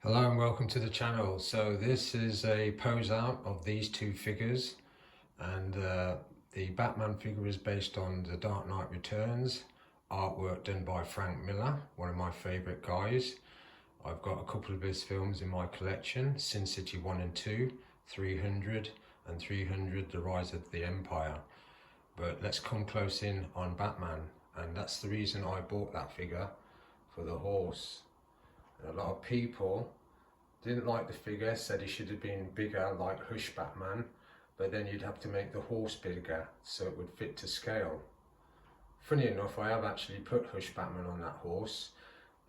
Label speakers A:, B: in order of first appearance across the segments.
A: Hello and welcome to the channel. So this is a pose out of these two figures, and the Batman figure is based on The Dark Knight Returns, artwork done by Frank Miller, one of my favourite guys. I've got a couple of his films in my collection: Sin City 1 and 2, 300 and 300 The Rise of the Empire. But let's come close in on Batman, and that's the reason I bought that figure, for the horse. A lot of people didn't like the figure, said he should have been bigger like Hush Batman, but then you'd have to make the horse bigger so it would fit to scale. Funny enough, I have actually put Hush Batman on that horse.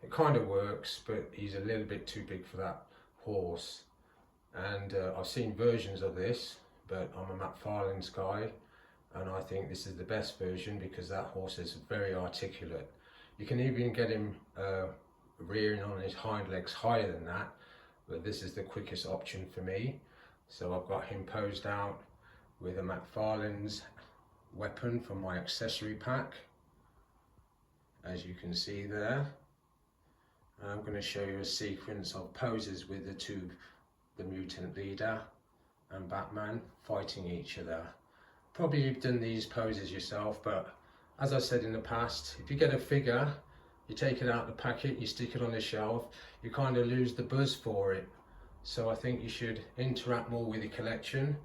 A: It kind of works, but he's a little bit too big for that horse. And I've seen versions of this, but I'm a McFarlane's guy, and I think this is the best version because that horse is very articulate. You can even get him rearing on his hind legs higher than that, but this is the quickest option for me. So I've got him posed out with a McFarlane's weapon from my accessory pack, as you can see there. And I'm going to show you a sequence of poses with the Mutant Leader and Batman fighting each other. Probably you've done these poses yourself, but as I said in the past, if you get a figure, you take it out of the packet, you stick it on the shelf, you kind of lose the buzz for it. So I think you should interact more with your collection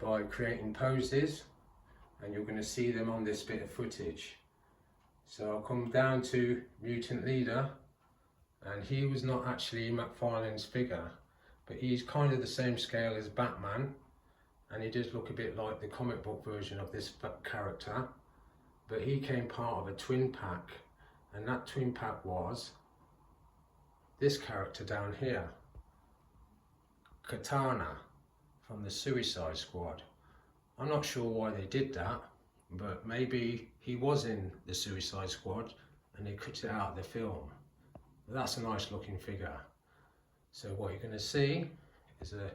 A: by creating poses, and you're going to see them on this bit of footage. So I'll come down to Mutant Leader, and he was not actually McFarlane's figure, but he's kind of the same scale as Batman, and he does look a bit like the comic book version of this character, but he came part of a twin pack. And that twin pack was this character down here, Katana from the Suicide Squad. I'm not sure why they did that, but maybe he was in the Suicide Squad and they cut it out of the film. But that's a nice looking figure. So what you're going to see is a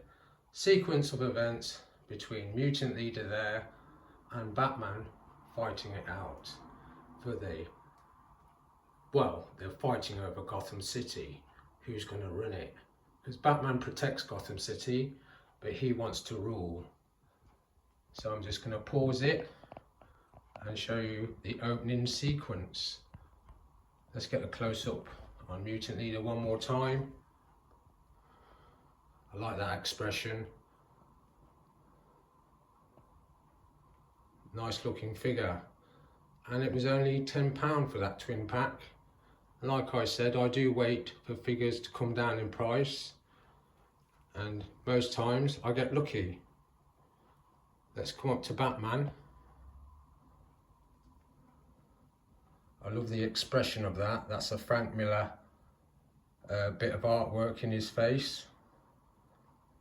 A: sequence of events between Mutant Leader there and Batman fighting it out for they're fighting over Gotham City, who's going to run it. Because Batman protects Gotham City, but he wants to rule. So I'm just going to pause it and show you the opening sequence. Let's get a close-up on Mutant Leader one more time. I like that expression. Nice looking figure. And it was only £10 for that twin pack. And like I said, I do wait for figures to come down in price, and most times I get lucky. Let's come up to Batman. I love the expression of that. That's a Frank Miller bit of artwork in his face.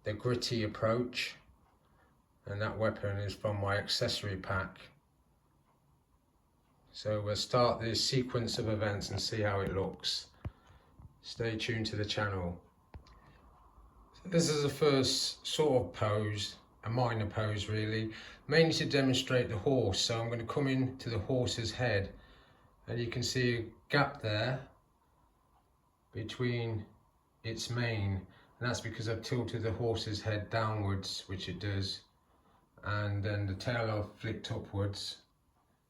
A: The gritty approach, and that weapon is from my accessory pack. So we'll start this sequence of events and see how it looks. Stay tuned to the channel. So this is the first sort of pose, a minor pose really, mainly to demonstrate the horse. So I'm going to come into the horse's head, and you can see a gap there between its mane, and that's because I've tilted the horse's head downwards, which it does, and then the tail I've flicked upwards.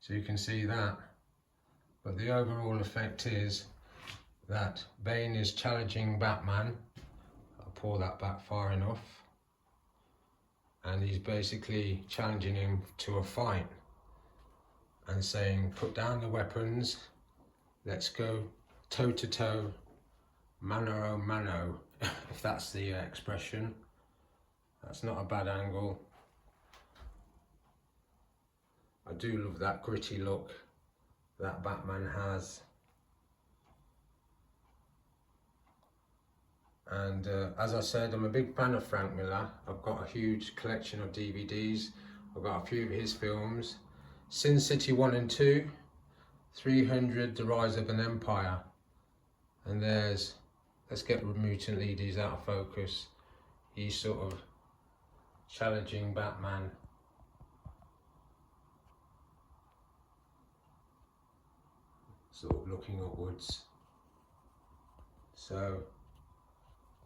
A: So you can see that, but the overall effect is that Bane is challenging Batman. I'll pull that back far enough, and he's basically challenging him to a fight and saying, put down the weapons, let's go toe to toe, mano a mano, if that's the expression. That's not a bad angle. I do love that gritty look that Batman has. And as I said, I'm a big fan of Frank Miller. I've got a huge collection of DVDs. I've got a few of his films. Sin City 1 and 2, 300 The Rise of an Empire. And let's get Mutant Leaders out of focus. He's sort of challenging Batman. Sort of looking upwards. So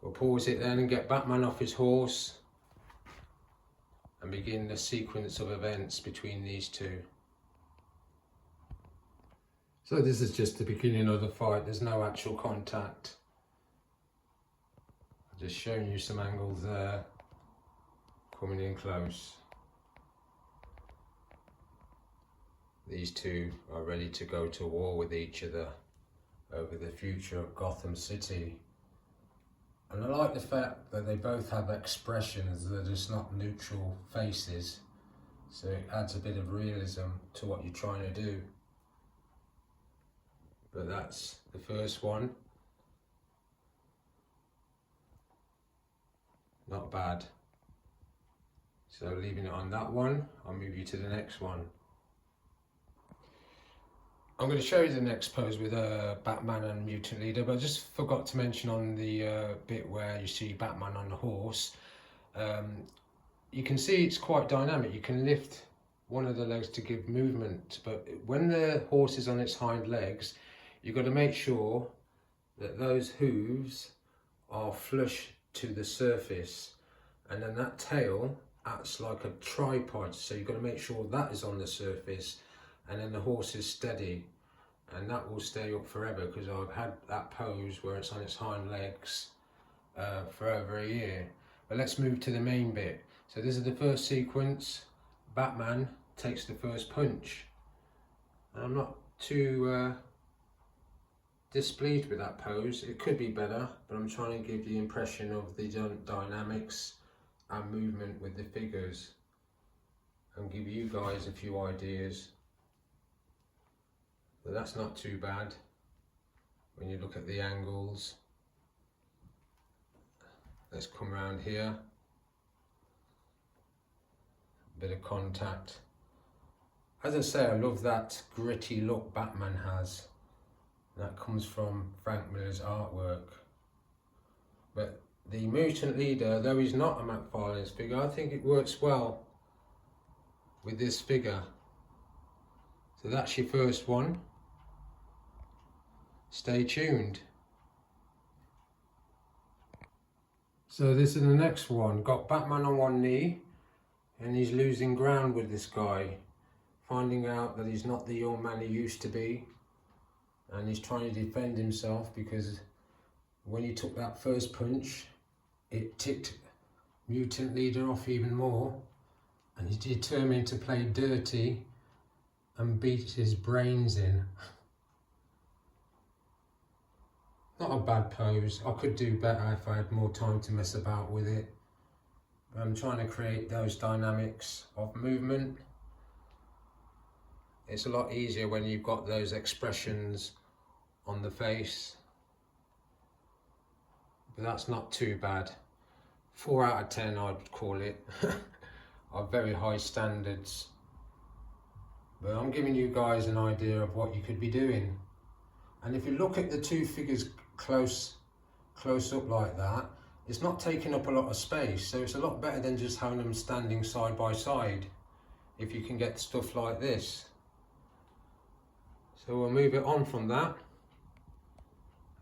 A: We'll pause it then and get Batman off his horse and begin the sequence of events between these two. So this is just the beginning of the fight, there's no actual contact. I'm just showing you some angles there, coming in close. These two are ready to go to war with each other over the future of Gotham City. And I like the fact that they both have expressions, they're just not neutral faces. So it adds a bit of realism to what you're trying to do. But that's the first one. Not bad. So leaving it on that one, I'll move you to the next one. I'm going to show you the next pose with Batman and Mutant Leader, but I just forgot to mention on the bit where you see Batman on the horse, you can see it's quite dynamic. You can lift one of the legs to give movement, but when the horse is on its hind legs, you've got to make sure that those hooves are flush to the surface, and then that tail acts like a tripod, so you've got to make sure that is on the surface, and then the horse is steady, and that will stay up forever, because I've had that pose where it's on its hind legs for over a year. But let's move to the main bit. So this is the first sequence. Batman takes the first punch, and I'm not too displeased with that pose. It could be better, but I'm trying to give the impression of the dynamics and movement with the figures and give you guys a few ideas. But that's not too bad when you look at the angles. Let's come around here. Bit of contact. As I say, I love that gritty look Batman has. That comes from Frank Miller's artwork. But the Mutant Leader, though he's not a McFarlane's figure, I think it works well with this figure. So that's your first one. Stay tuned. So this is the next one. Got Batman on one knee, and he's losing ground with this guy, finding out that he's not the young man he used to be, and he's trying to defend himself because when he took that first punch, it ticked Mutant Leader off even more, and he's determined to play dirty and beat his brains in. Not a bad pose. I could do better if I had more time to mess about with it. But I'm trying to create those dynamics of movement. It's a lot easier when you've got those expressions on the face. But that's not too bad. 4 out of 10 I'd call it. Are very high standards. But I'm giving you guys an idea of what you could be doing. And if you look at the two figures close up like that, it's not taking up a lot of space, so it's a lot better than just having them standing side by side if you can get stuff like this. So we'll move it on from that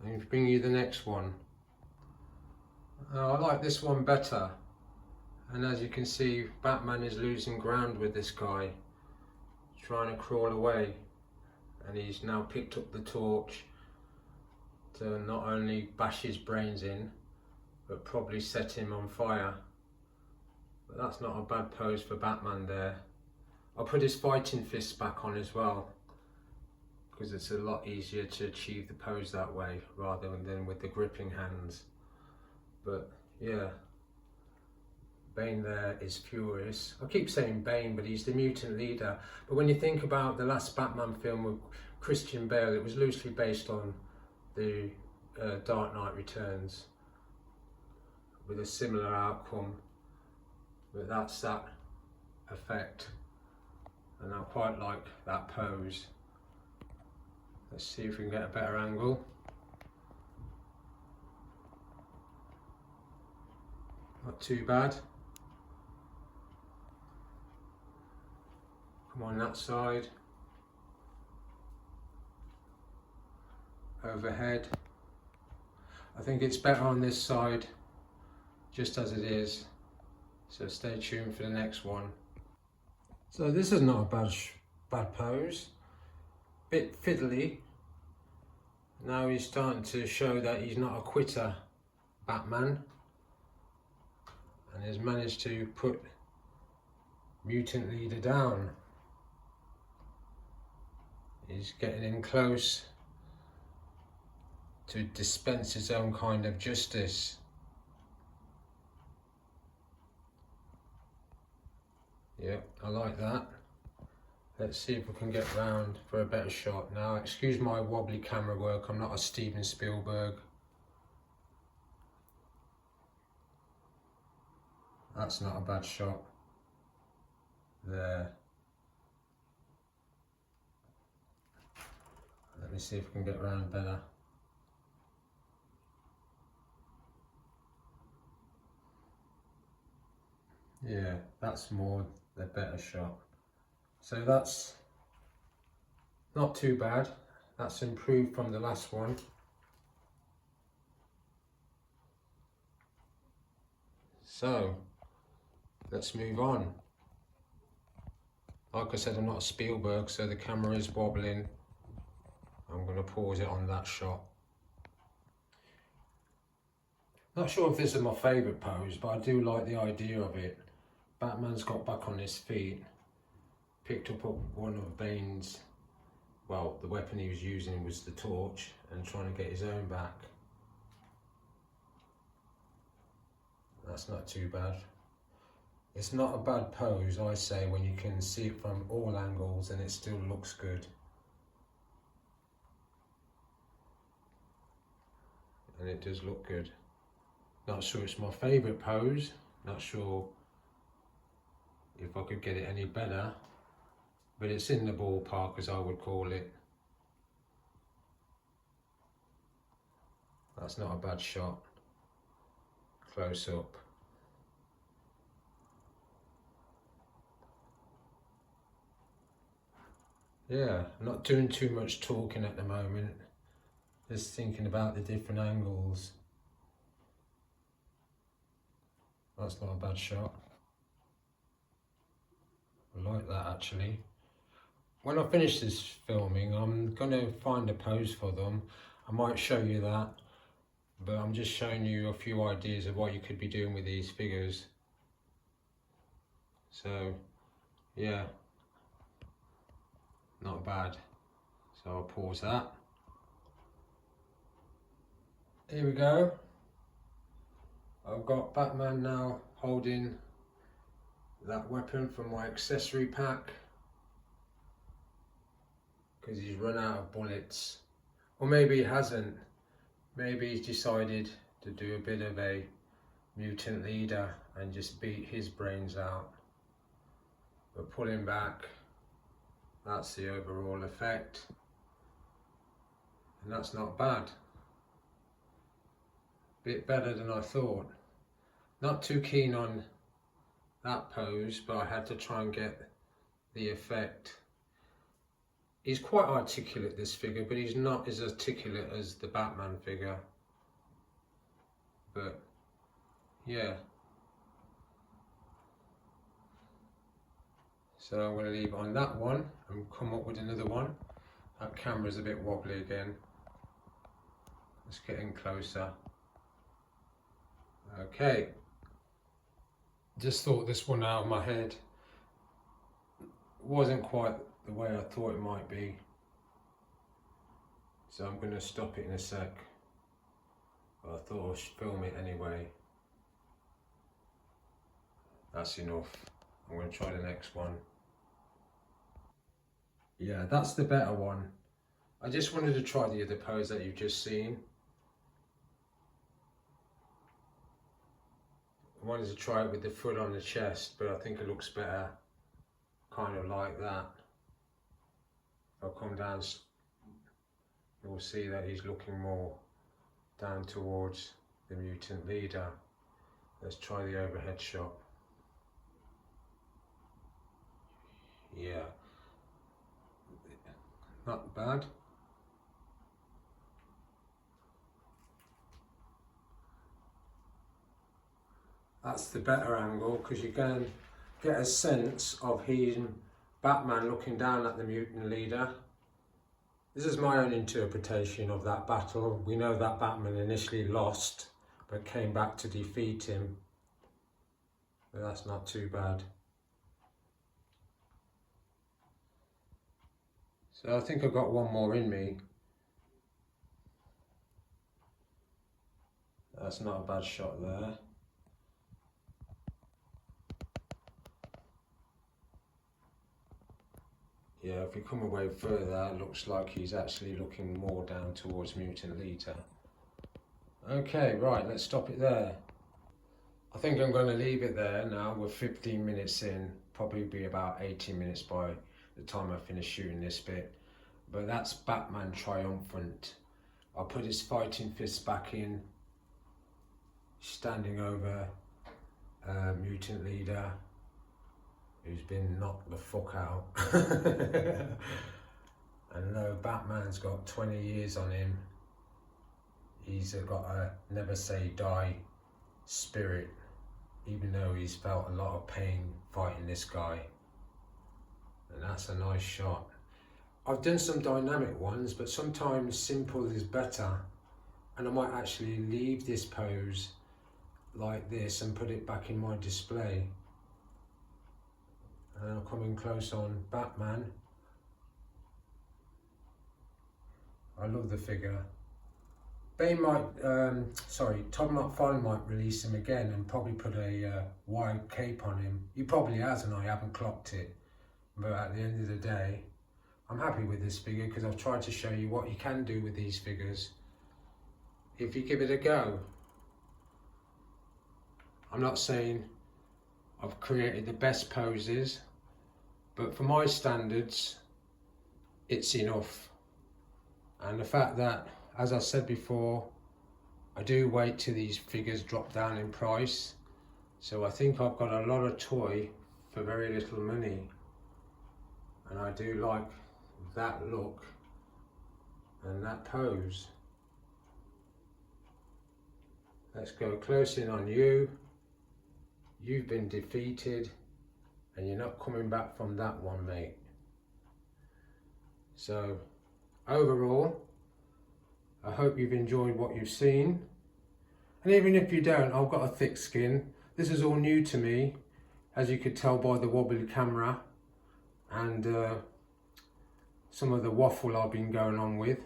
A: and bring you the next one. I like this one better, and as you can see, Batman is losing ground with this guy, trying to crawl away, and he's now picked up the torch to not only bash his brains in, but probably set him on fire. But that's not a bad pose for Batman there. I'll put his fighting fists back on as well, because it's a lot easier to achieve the pose that way rather than with the gripping hands. But yeah, Bane there is furious. I keep saying Bane, but he's the Mutant Leader. But when you think about the last Batman film with Christian Bale, it was loosely based on the Dark Knight Returns, with a similar outcome. But that's that effect, and I quite like that pose. Let's see if we can get a better angle. Not too bad. Come on that side. Overhead. I think it's better on this side just as it is, so stay tuned for the next one. So this is not a bad pose, bit fiddly. Now he's starting to show that he's not a quitter, Batman, and has managed to put Mutant Leader down. He's getting in close to dispense his own kind of justice. Yeah, I like that. Let's see if we can get round for a better shot. Now, excuse my wobbly camera work, I'm not a Steven Spielberg. That's not a bad shot. There. Let me see if we can get round better. Yeah, that's more the better shot. So that's not too bad. That's improved from the last one. So let's move on. Like I said, I'm not a Spielberg, so the camera is wobbling. I'm going to pause it on that shot. Not sure if this is my favourite pose, but I do like the idea of it. Batman's got back on his feet, picked up one of Bane's, well, the weapon he was using was the torch, and trying to get his own back. That's not too bad. It's not a bad pose, I say, when you can see it from all angles and it still looks good. And it does look good. Not sure it's my favourite pose, not sure if I could get it any better, but it's in the ballpark, as I would call it. That's not a bad shot. Close up. Yeah, I'm not doing too much talking at the moment. Just thinking about the different angles. That's not a bad shot. I like that actually. When I finish this filming, I'm going to find a pose for them. I might show you that, but I'm just showing you a few ideas of what you could be doing with these figures. So, yeah, not bad. So I'll pause that. Here we go. I've got Batman now holding that weapon from my accessory pack because he's run out of bullets, or maybe he hasn't. Maybe he's decided to do a bit of a Mutant Leader and just beat his brains out. But pulling back, that's the overall effect, and that's not bad. Bit better than I thought. Not too keen on that pose, but I had to try and get the effect. He's quite articulate, this figure, but he's not as articulate as the Batman figure. But yeah. So I'm going to leave it on that one and come up with another one. That camera's a bit wobbly again. Let's get in closer. Okay. Just thought this one out of my head. Wasn't quite the way I thought it might be. So I'm going to stop it in a sec. But I thought I should film it anyway. That's enough. I'm going to try the next one. Yeah, that's the better one. I just wanted to try the other pose that you've just seen. I wanted to try it with the foot on the chest, but I think it looks better kind of like that. If I come down, you'll see that he's looking more down towards the Mutant Leader. Let's try the overhead shot. Yeah, not bad. That's the better angle, because you can get a sense of him, Batman, looking down at the Mutant Leader. This is my own interpretation of that battle. We know that Batman initially lost, but came back to defeat him. But that's not too bad. So I think I've got one more in me. That's not a bad shot there. Yeah, if we come away further, it looks like he's actually looking more down towards Mutant Leader. Okay, right, let's stop it there. I think I'm going to leave it there now. We're 15 minutes in, probably be about 18 minutes by the time I finish shooting this bit. But that's Batman triumphant. I'll put his fighting fists back in, standing over Mutant Leader, who's been knocked the fuck out. And though Batman's got 20 years on him, he's got a never say die spirit, even though he's felt a lot of pain fighting this guy. And that's a nice shot. I've done some dynamic ones, but sometimes simple is better, and I might actually leave this pose like this and put it back in my display. And I'm coming close on Batman. I love the figure. Bane might, Todd McFarlane might release him again and probably put a wide cape on him. He probably has, and I haven't clocked it. But at the end of the day, I'm happy with this figure because I've tried to show you what you can do with these figures if you give it a go. I'm not saying I've created the best poses, but for my standards, it's enough. And the fact that, as I said before, I do wait till these figures drop down in price. So I think I've got a lot of toy for very little money. And I do like that look and that pose. Let's go close in on you. You've been defeated and you're not coming back from that one, mate. So overall, I hope you've enjoyed what you've seen. And even if you don't, I've got a thick skin. This is all new to me, as you could tell by the wobbly camera and some of the waffle I've been going on with.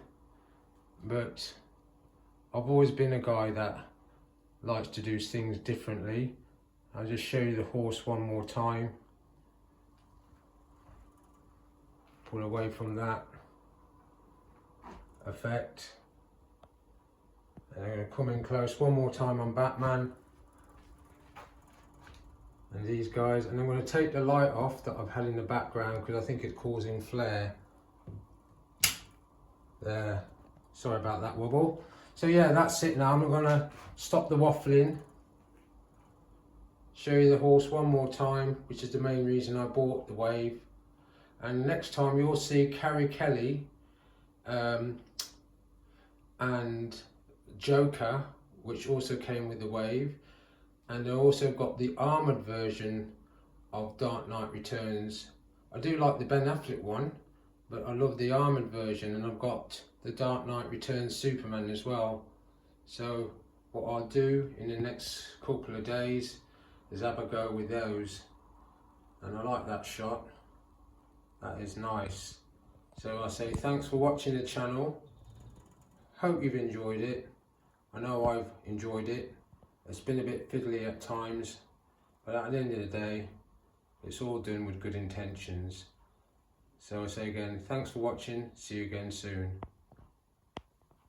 A: But I've always been a guy that likes to do things differently. I'll just show you the horse one more time. Pull away from that effect. And I'm going to come in close one more time on Batman and these guys, and I'm going to take the light off that I've had in the background because I think it's causing flare. There, sorry about that wobble. So yeah, that's it now. I'm going to stop the waffling, show you the horse one more time, which is the main reason I bought the wave. And next time you'll see Carrie Kelly and Joker, which also came with the wave, and I also got the armoured version of Dark Knight Returns. I do like the Ben Affleck one, but I love the armoured version, and I've got the Dark Knight Returns Superman as well. So what I'll do in the next couple of days is have a go with those, and I like that shot. That is nice. So I say thanks for watching the channel. Hope you've enjoyed it. I know I've enjoyed it. It's been a bit fiddly at times, but at the end of the day, it's all done with good intentions. So I say again, thanks for watching. See you again soon.